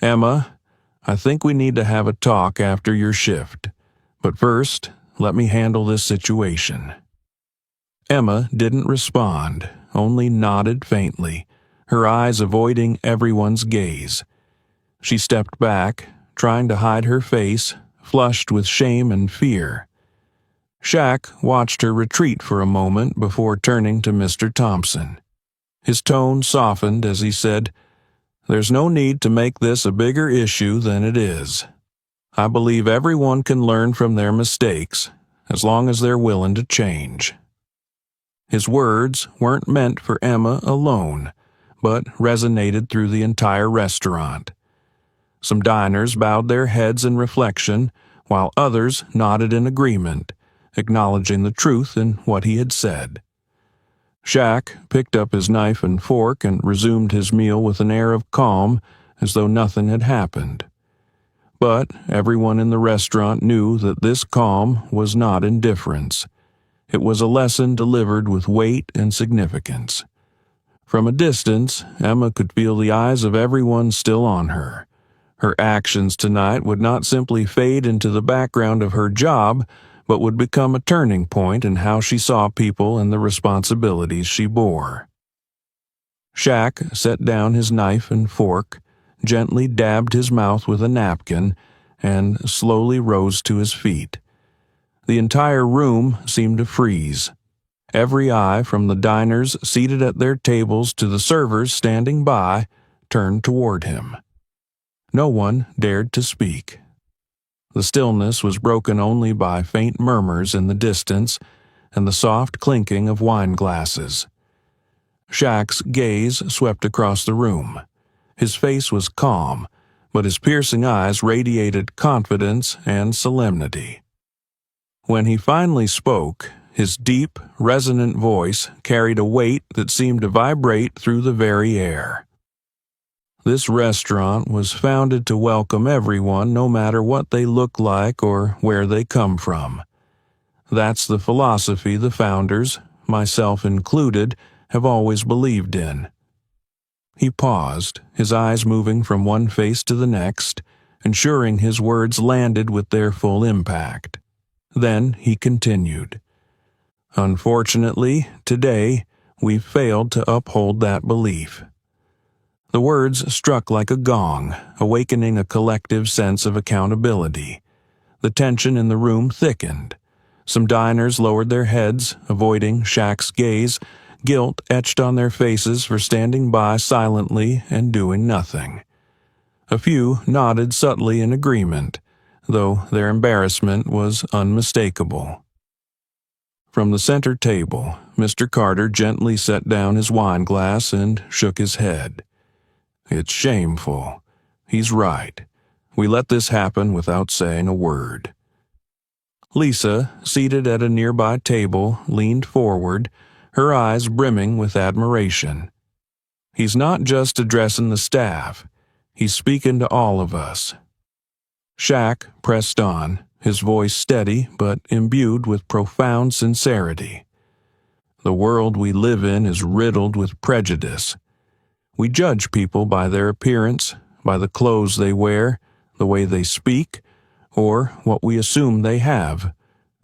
Emma, I think we need to have a talk after your shift. But first, let me handle this situation. Emma didn't respond, only nodded faintly, her eyes avoiding everyone's gaze. She stepped back, trying to hide her face, flushed with shame and fear. Shaq watched her retreat for a moment before turning to Mr. Thompson. His tone softened as he said, "There's no need to make this a bigger issue than it is. I believe everyone can learn from their mistakes, as long as they're willing to change." His words weren't meant for Emma alone, but resonated through the entire restaurant. Some diners bowed their heads in reflection, while others nodded in agreement, acknowledging the truth in what he had said. Shaq picked up his knife and fork and resumed his meal with an air of calm, as though nothing had happened. But everyone in the restaurant knew that this calm was not indifference. It was a lesson delivered with weight and significance. From a distance, Emma could feel the eyes of everyone still on her. Her actions tonight would not simply fade into the background of her job, but would become a turning point in how she saw people and the responsibilities she bore. Shaq set down his knife and fork, gently dabbed his mouth with a napkin, and slowly rose to his feet. The entire room seemed to freeze. Every eye, from the diners seated at their tables to the servers standing by, turned toward him. No one dared to speak. The stillness was broken only by faint murmurs in the distance and the soft clinking of wine glasses. Shaq's gaze swept across the room. His face was calm, but his piercing eyes radiated confidence and solemnity. When he finally spoke, his deep, resonant voice carried a weight that seemed to vibrate through the very air. This restaurant was founded to welcome everyone, no matter what they look like or where they come from. That's the philosophy the founders, myself included, have always believed in. He paused, his eyes moving from one face to the next, ensuring his words landed with their full impact. Then he continued, "Unfortunately, today, we've failed to uphold that belief." The words struck like a gong, awakening a collective sense of accountability. The tension in the room thickened. Some diners lowered their heads, avoiding Shaq's gaze, guilt etched on their faces for standing by silently and doing nothing. A few nodded subtly in agreement, though their embarrassment was unmistakable. From the center table, Mr. Carter gently set down his wine glass and shook his head. "It's shameful. He's right. We let this happen without saying a word." Lisa, seated at a nearby table, leaned forward, her eyes brimming with admiration. "He's not just addressing the staff. He's speaking to all of us." Shaq pressed on, his voice steady but imbued with profound sincerity. "The world we live in is riddled with prejudice. We judge people by their appearance, by the clothes they wear, the way they speak, or what we assume they have,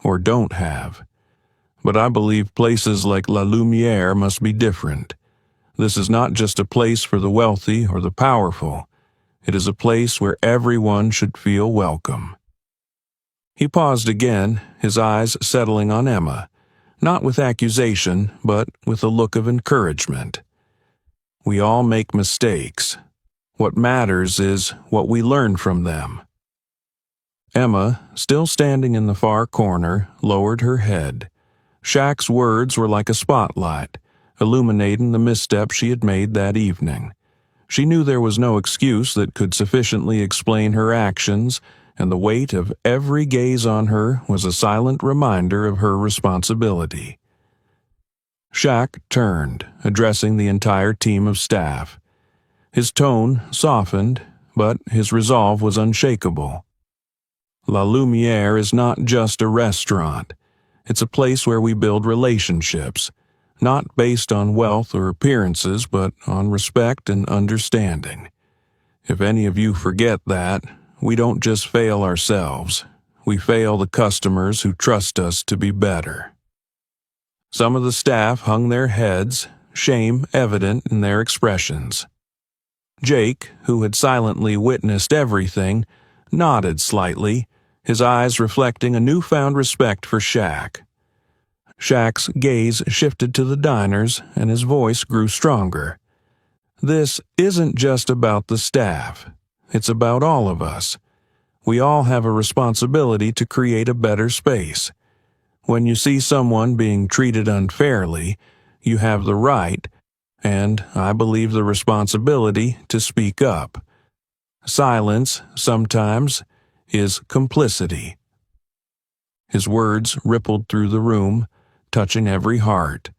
or don't have. But I believe places like La Lumiere must be different. This is not just a place for the wealthy or the powerful. It is a place where everyone should feel welcome." He paused again, his eyes settling on Emma, not with accusation, but with a look of encouragement. "We all make mistakes. What matters is what we learn from them." Emma, still standing in the far corner, lowered her head. Shaq's words were like a spotlight, illuminating the misstep she had made that evening. She knew there was no excuse that could sufficiently explain her actions, and the weight of every gaze on her was a silent reminder of her responsibility. Shaq turned, addressing the entire team of staff. His tone softened, but his resolve was unshakable. La Lumiere is not just a restaurant. It's a place where we build relationships, not based on wealth or appearances, but on respect and understanding. If any of you forget that, we don't just fail ourselves. We fail the customers who trust us to be better. Some of the staff hung their heads, shame evident in their expressions. Jake, who had silently witnessed everything, nodded slightly, his eyes reflecting a newfound respect for Shaq. Shaq's gaze shifted to the diners, and his voice grew stronger. This isn't just about the staff. It's about all of us. We all have a responsibility to create a better space. When you see someone being treated unfairly, you have the right, and I believe the responsibility, to speak up. Silence, sometimes, is complicity. His words rippled through the room, touching every heart.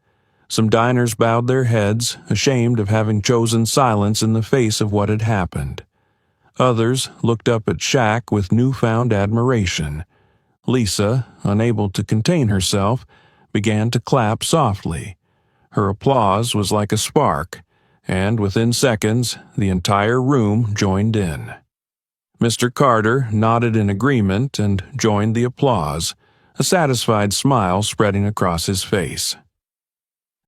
Some diners bowed their heads, ashamed of having chosen silence in the face of what had happened. Others looked up at Shaq with newfound admiration. Lisa, unable to contain herself, began to clap softly. Her applause was like a spark, and within seconds, the entire room joined in. Mr. Carter nodded in agreement and joined the applause, a satisfied smile spreading across his face.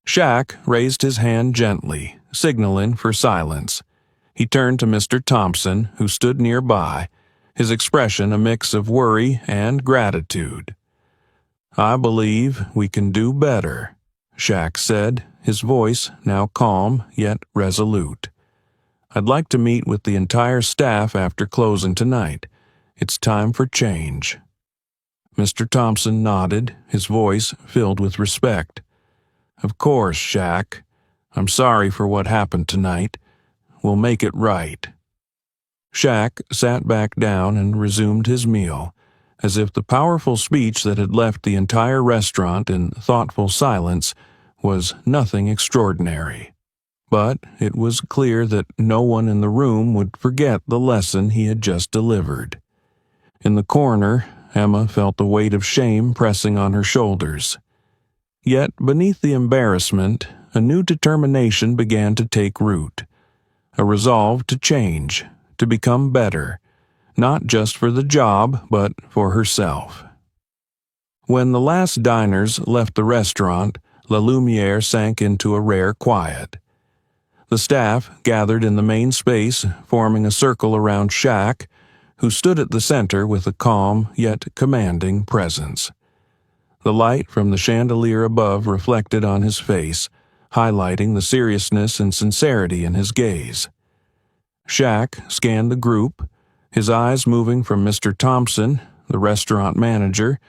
Shaq raised his hand gently, signaling for silence. He turned to Mr. Thompson, who stood nearby, his expression a mix of worry and gratitude. "I believe we can do better," Shaq said, his voice now calm yet resolute. "I'd like to meet with the entire staff after closing tonight. It's time for change." Mr. Thompson nodded, his voice filled with respect. "Of course, Shaq. I'm sorry for what happened tonight. We'll make it right." Shaq sat back down and resumed his meal, as if the powerful speech that had left the entire restaurant in thoughtful silence was nothing extraordinary. But it was clear that no one in the room would forget the lesson he had just delivered. In the corner, Emma felt the weight of shame pressing on her shoulders. Yet beneath the embarrassment, a new determination began to take root. A resolve to change, to become better, not just for the job, but for herself. When the last diners left the restaurant, La Lumiere sank into a rare quiet. The staff gathered in the main space, forming a circle around Shaq, who stood at the center with a calm yet commanding presence. The light from the chandelier above reflected on his face, highlighting the seriousness and sincerity in his gaze. Shaq scanned the group, his eyes moving from Mr. Thompson, the restaurant manager,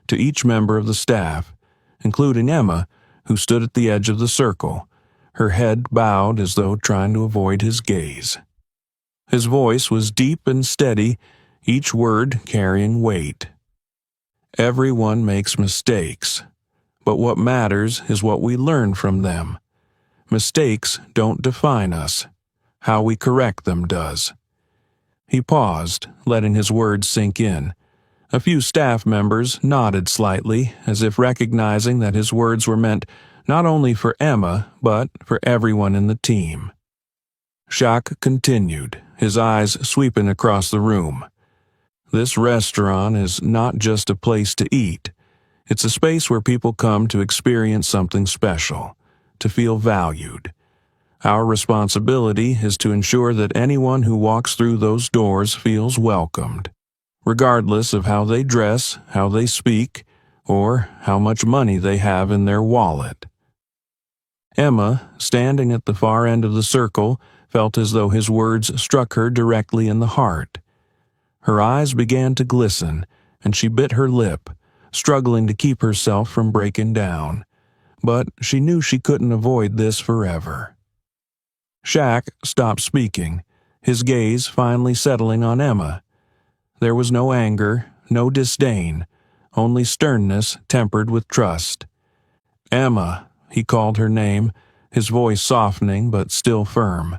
to each member of the staff, including Emma, who stood at the edge of the circle, her head bowed as though trying to avoid his gaze. His voice was deep and steady, each word carrying weight. "Everyone makes mistakes, but what matters is what we learn from them. Mistakes don't define us. How we correct them does." He paused, letting his words sink in. A few staff members nodded slightly, as if recognizing that his words were meant not only for Emma, but for everyone in the team. Shaq continued, his eyes sweeping across the room. "This restaurant is not just a place to eat. It's a space where people come to experience something special, to feel valued. Our responsibility is to ensure that anyone who walks through those doors feels welcomed, regardless of how they dress, how they speak, or how much money they have in their wallet." Emma, standing at the far end of the circle, felt as though his words struck her directly in the heart. Her eyes began to glisten, and she bit her lip, struggling to keep herself from breaking down. But she knew she couldn't avoid this forever. Shaq stopped speaking, his gaze finally settling on Emma. There was no anger, no disdain, only sternness tempered with trust. "Emma," he called her name, his voice softening but still firm.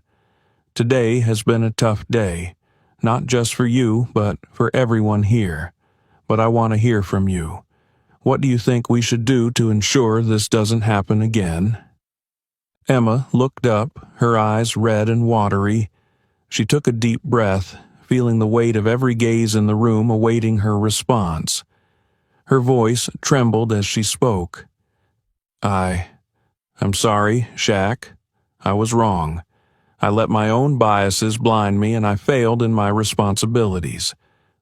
"Today has been a tough day, not just for you, but for everyone here. But I want to hear from you. What do you think we should do to ensure this doesn't happen again?" Emma looked up, her eyes red and watery. She took a deep breath, feeling the weight of every gaze in the room awaiting her response. Her voice trembled as she spoke. I I'm sorry, Shaq. I was wrong. I let my own biases blind me and I failed in my responsibilities.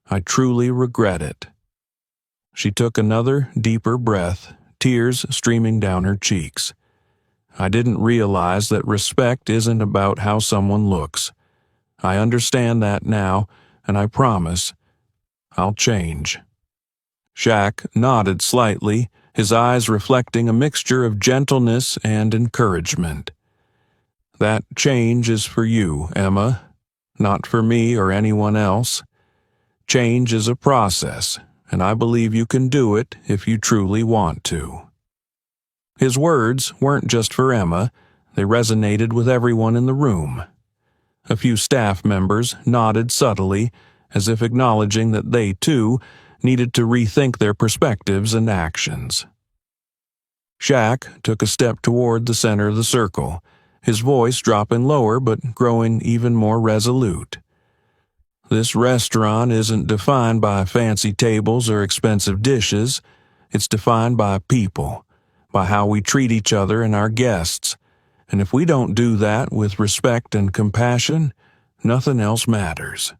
I truly regret it." She took another, deeper breath, tears streaming down her cheeks. "I didn't realize that respect isn't about how someone looks. I understand that now, and I promise I'll change." Shaq nodded slightly, his eyes reflecting a mixture of gentleness and encouragement. "That change is for you, Emma, not for me or anyone else. Change is a process, and I believe you can do it if you truly want to." His words weren't just for Emma, they resonated with everyone in the room. A few staff members nodded subtly, as if acknowledging that they, too, needed to rethink their perspectives and actions. Shaq took a step toward the center of the circle, his voice dropping lower but growing even more resolute. "This restaurant isn't defined by fancy tables or expensive dishes. It's defined by people, by how we treat each other and our guests. And if we don't do that with respect and compassion, nothing else matters."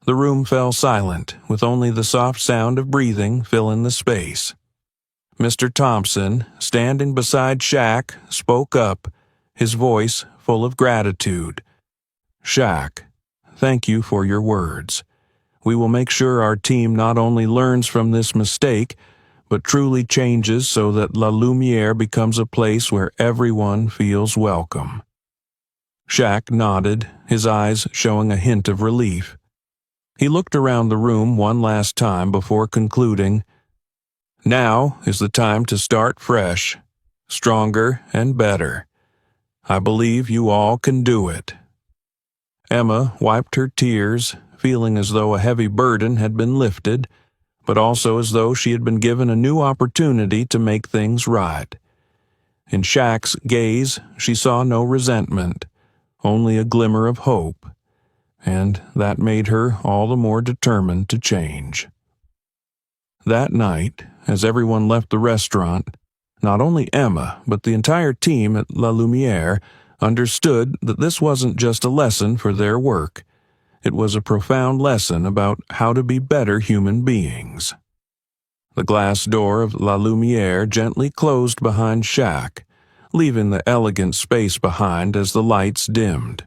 The room fell silent, with only the soft sound of breathing filling the space. Mr. Thompson, standing beside Shaq, spoke up, his voice full of gratitude. "Shaq, thank you for your words. We will make sure our team not only learns from this mistake, but truly changes so that La Lumiere becomes a place where everyone feels welcome." Shaq nodded, his eyes showing a hint of relief. He looked around the room one last time before concluding, "Now is the time to start fresh, stronger and better. I believe you all can do it." Emma wiped her tears, feeling as though a heavy burden had been lifted, but also as though she had been given a new opportunity to make things right. In Shaq's gaze, she saw no resentment, only a glimmer of hope, and that made her all the more determined to change. That night, as everyone left the restaurant, not only Emma, but the entire team at La Lumiere understood that this wasn't just a lesson for their work. It was a profound lesson about how to be better human beings. The glass door of La Lumiere gently closed behind Shaq, leaving the elegant space behind as the lights dimmed.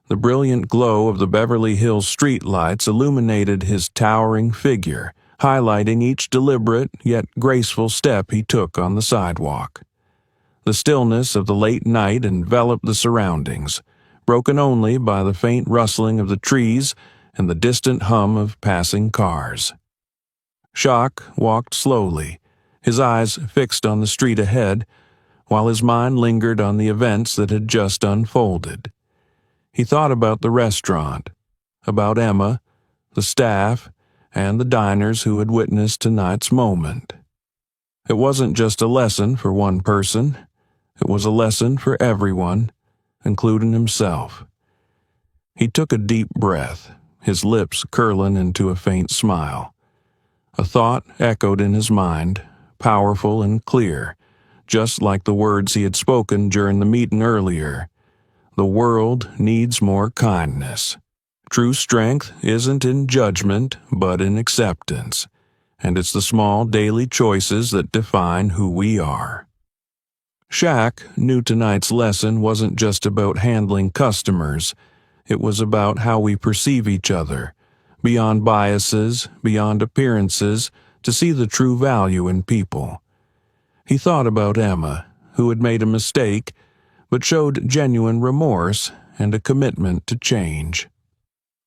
The brilliant glow of the Beverly Hills streetlights illuminated his towering figure, highlighting each deliberate yet graceful step he took on the sidewalk. The stillness of the late night enveloped the surroundings, broken only by the faint rustling of the trees and the distant hum of passing cars. Shaq walked slowly, his eyes fixed on the street ahead, while his mind lingered on the events that had just unfolded. He thought about the restaurant, about Emma, the staff, and the diners who had witnessed tonight's moment. It wasn't just a lesson for one person, it was a lesson for everyone, including himself. He took a deep breath, his lips curling into a faint smile. A thought echoed in his mind, powerful and clear, just like the words he had spoken during the meeting earlier. The world needs more kindness. True strength isn't in judgment, but in acceptance, and it's the small daily choices that define who we are. Shaq knew tonight's lesson wasn't just about handling customers. It was about how we perceive each other, beyond biases, beyond appearances, to see the true value in people. He thought about Emma, who had made a mistake, but showed genuine remorse and a commitment to change.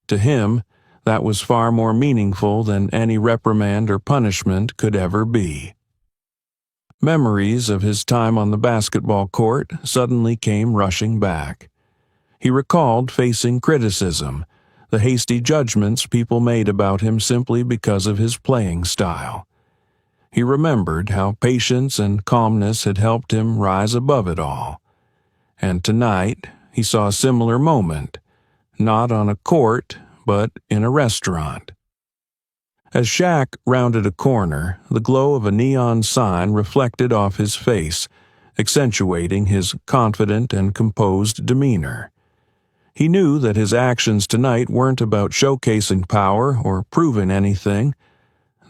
To him, that was far more meaningful than any reprimand or punishment could ever be. Memories of his time on the basketball court suddenly came rushing back. He recalled facing criticism, the hasty judgments people made about him simply because of his playing style. He remembered how patience and calmness had helped him rise above it all. And tonight, he saw a similar moment, not on a court, but in a restaurant. As Shaq rounded a corner, the glow of a neon sign reflected off his face, accentuating his confident and composed demeanor. He knew that his actions tonight weren't about showcasing power or proving anything.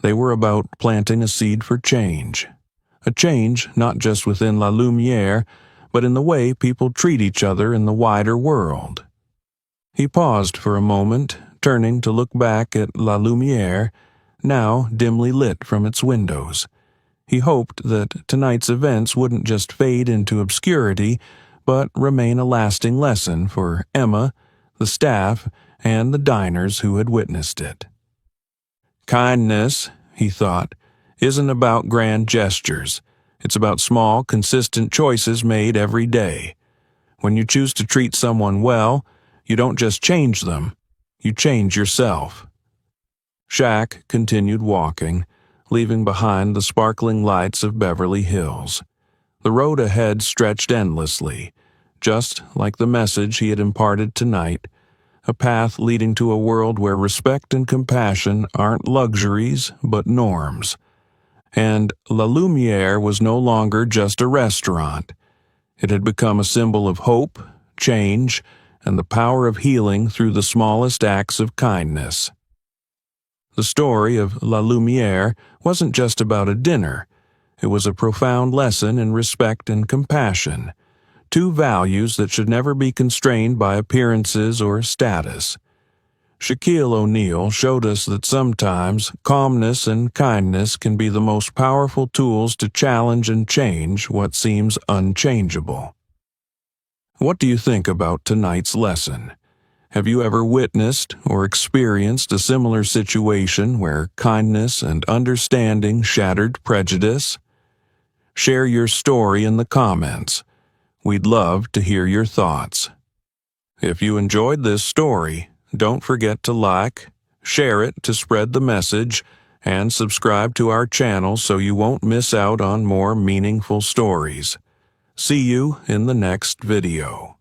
They were about planting a seed for change. A change not just within La Lumiere, but in the way people treat each other in the wider world. He paused for a moment, turning to look back at La Lumiere, now dimly lit from its windows. He hoped that tonight's events wouldn't just fade into obscurity, but remain a lasting lesson for Emma, the staff, and the diners who had witnessed it. Kindness, he thought, isn't about grand gestures. It's about small, consistent choices made every day. When you choose to treat someone well, you don't just change them, you change yourself. Shaq continued walking, leaving behind the sparkling lights of Beverly Hills. The road ahead stretched endlessly, just like the message he had imparted tonight, a path leading to a world where respect and compassion aren't luxuries but norms. And La Lumiere was no longer just a restaurant. It had become a symbol of hope, change, and the power of healing through the smallest acts of kindness. The story of La Lumiere wasn't just about a dinner. It was a profound lesson in respect and compassion, two values that should never be constrained by appearances or status. Shaquille O'Neal showed us that sometimes calmness and kindness can be the most powerful tools to challenge and change what seems unchangeable. What do you think about tonight's lesson? Have you ever witnessed or experienced a similar situation where kindness and understanding shattered prejudice? Share your story in the comments. We'd love to hear your thoughts. If you enjoyed this story, don't forget to like, share it to spread the message, and subscribe to our channel so you won't miss out on more meaningful stories. See you in the next video.